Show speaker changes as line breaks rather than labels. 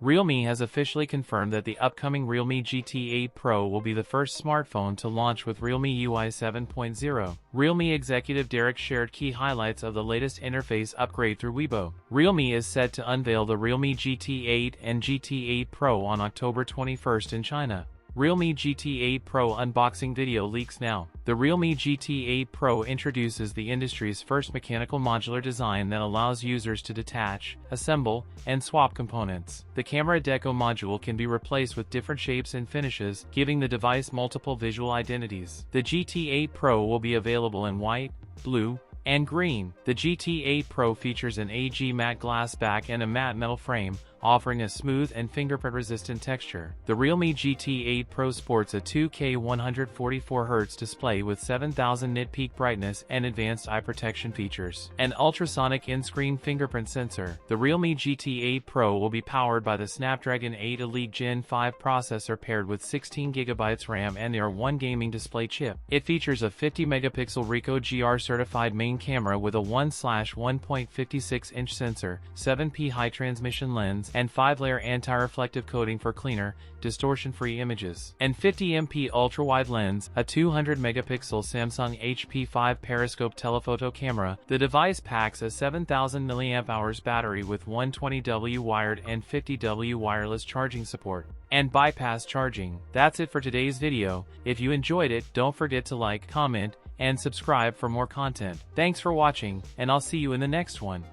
Realme has officially confirmed that the upcoming Realme GT 8 Pro will be the first smartphone to launch with Realme UI 7.0. Realme executive Derek shared key highlights of the latest interface upgrade through Weibo. Realme is set to unveil the Realme GT 8 and GT 8 Pro on October 21st in China. Realme GT 8 Pro unboxing video leaks now. The Realme GT 8 Pro introduces the industry's first mechanical modular design that allows users to detach, assemble, and swap components. The camera deco module can be replaced with different shapes and finishes, giving the device multiple visual identities. The GT 8 Pro will be available in white, blue, and green. The GT 8 Pro features an AG matte glass back and a matte metal frame, offering a smooth and fingerprint-resistant texture. The Realme GT 8 Pro sports a 2K 144Hz display with 7000 nit peak brightness and advanced eye protection features. An ultrasonic in-screen fingerprint sensor. The Realme GT 8 Pro will be powered by the Snapdragon 8 Elite Gen 5 processor paired with 16GB RAM and their one gaming display chip. It features a 50-megapixel Ricoh GR certified main camera with a 1/1.56-inch sensor, 7p high transmission lens, and 5-layer anti-reflective coating for cleaner, distortion-free images, and 50MP ultra-wide lens, a 200-megapixel Samsung HP5 periscope telephoto camera. The device packs a 7000 mAh battery with 120W wired and 50W wireless charging support, and bypass charging. That's it for today's video. If you enjoyed it, don't forget to like, comment, and subscribe for more content. Thanks for watching, and I'll see you in the next one.